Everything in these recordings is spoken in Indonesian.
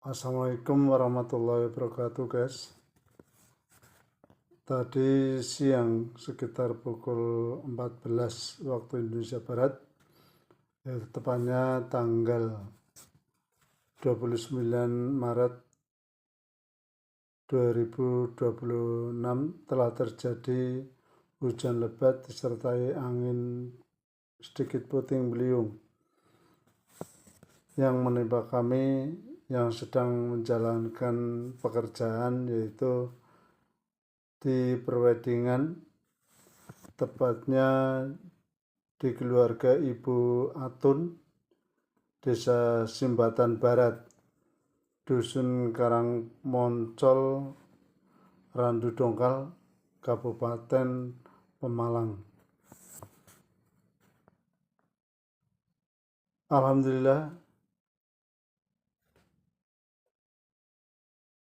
Assalamualaikum warahmatullahi wabarakatuh, guys. Tadi siang sekitar pukul 14 waktu Indonesia Barat, tepatnya tanggal 29 Maret 2026 telah terjadi hujan lebat disertai angin sedikit puting beliung yang menimpa kami yang sedang menjalankan pekerjaan, yaitu di perwedingan, tepatnya di keluarga Ibu Atun, Desa Simbatan Barat, Dusun Karangmoncol, Randu Dongkal, Kabupaten Pemalang. Alhamdulillah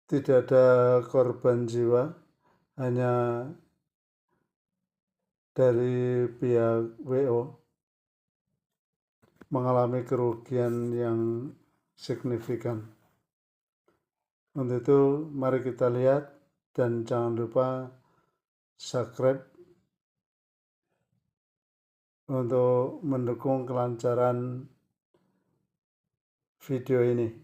tidak ada korban jiwa, hanya dari pihak WO mengalami kerugian yang signifikan. Untuk itu mari kita lihat dan jangan lupa subscribe untuk mendukung kelancaran video ini.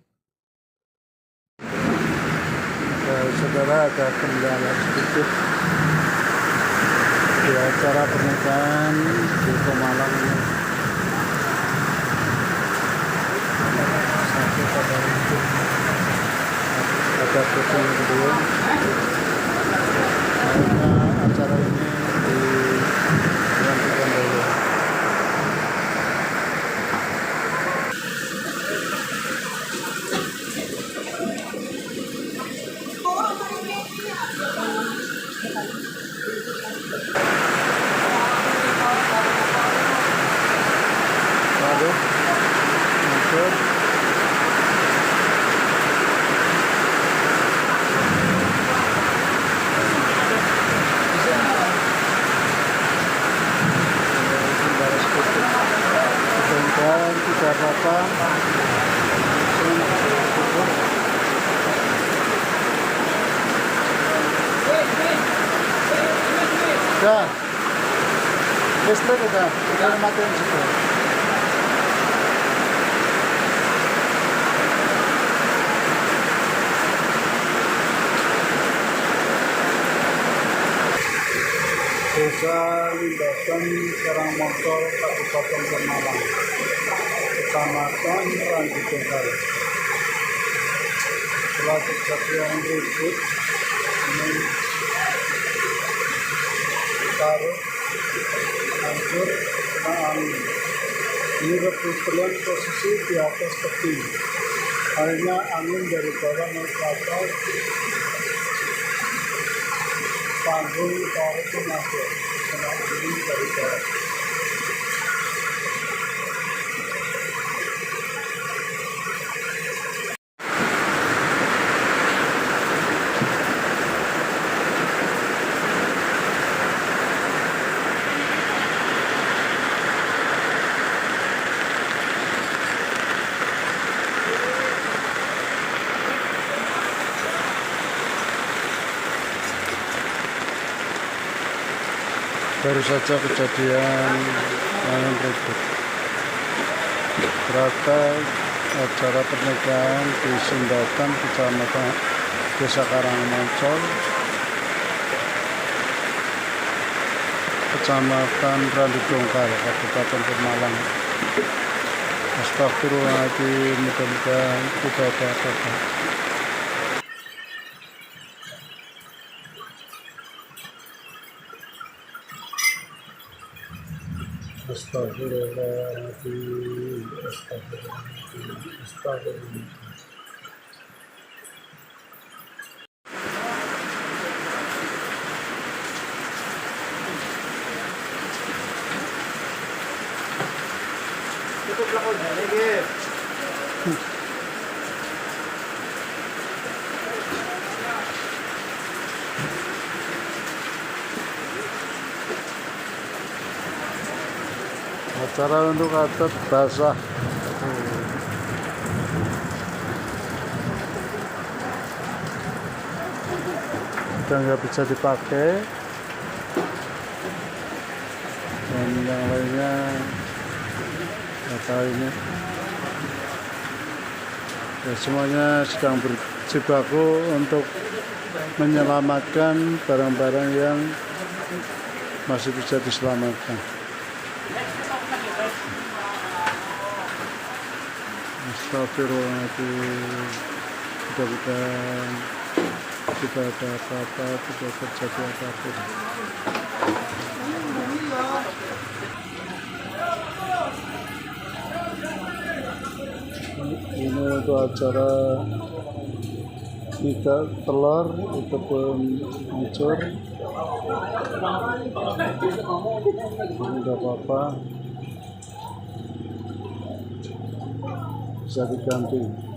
Saudara, ada kendala sedikit di acara pernikahan di Pemalang ini. Ada puting beliung. Akhirnya acara ini dilanjutkan dulu. Lalu masuk. Dan tidak apa-apa, udah listrik udah matiin situ. Desa Lindatan Karangmoncol, Kabupaten Pemalang, Kecamatan Randu Dongkal. Setelah kejadian ribut ini taruh hancur kena angin. Ini kebetulan posisi di atas tebing. Akhirnya angin dari bawah naik ke atas, panggung taruh itu masuk kena angin dari bawah. Baru saja kejadian angin ribut. Ternyata acara pernikahan di Simbatan, Kecamatan Desa Karangmoncol, Kecamatan Randu Dongkal, Kabupaten Pemalang. Astagfirullahaladzim, mudah-mudahan tidak ada apa-apa. Astagfirullahaladzim, astagfirullahaladzim, astagfirullahaladzim. Tutup lakon lagi. Acara untuk adat basah. sudah nggak bisa dipakai, dan yang lainnya ini ya, semuanya sedang berjibaku untuk menyelamatkan barang-barang yang masih bisa diselamatkan. Astagfirullahaladzim. Mudah-mudahan tidak ada apa-apa, tidak terjadi apapun. Ini untuk acara tidak telur itu pun hancur, tidak apa-apa, bisa diganti.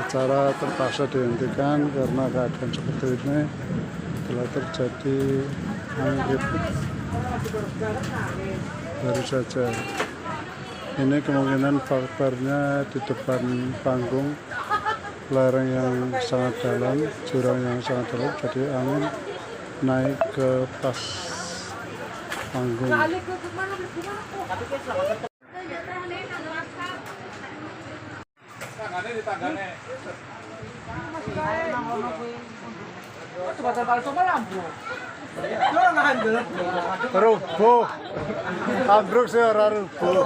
Acara terpaksa dihentikan karena keadaan seperti ini telah terjadi angin baru saja. Ini kemungkinan faktornya di depan panggung, lereng yang sangat dalam, jurang yang sangat dalam, jadi angin naik ke pas panggung. Rubuh, ambruk sih orang rubuh.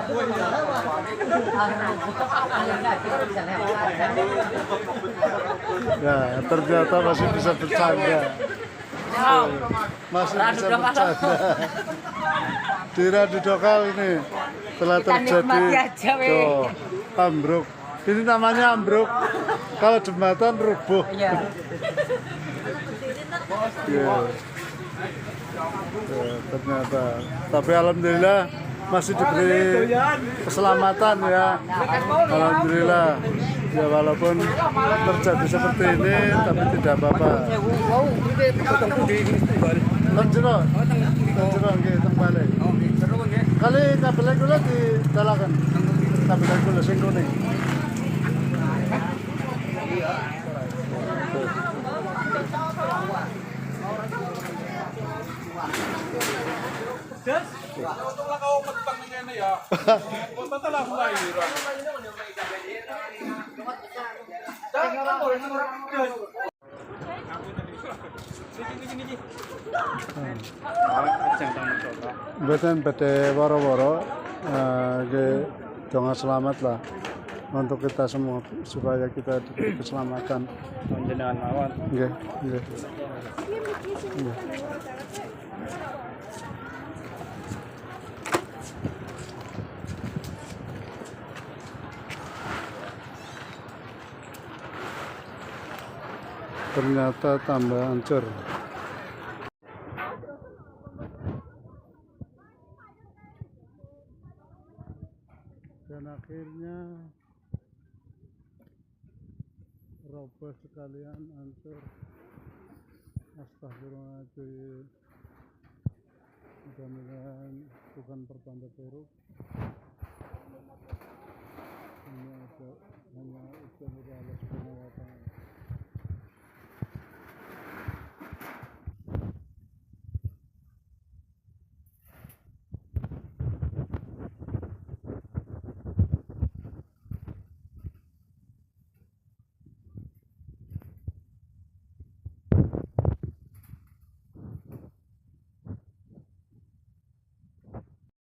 Ya, ternyata masih bisa bercanda. Masih bisa bercanda. Di Radu Dokal ini telah terjadi ambruk. Ini namanya ambruk. Kalau jembatan rubuh. Ya, ternyata. Tapi alhamdulillah masih diberi keselamatan ya. Alhamdulillah. Ya walaupun terjadi seperti ini tapi tidak apa-apa. Terjero nggih teng balik. Kali kabel kula didalaken. Kabel kula sing kuning. Mboten badhe woro-woro, jangan selamat lah untuk kita semua supaya kita diberi keselamatan. Panjenengan mawon. Nggih, nggih. Nggih. Ternyata tambah hancur. Dan akhirnya roboh sekalian, hancur. Astagfirullahaladzim. Mudah-mudahan bukan pertanda buruk.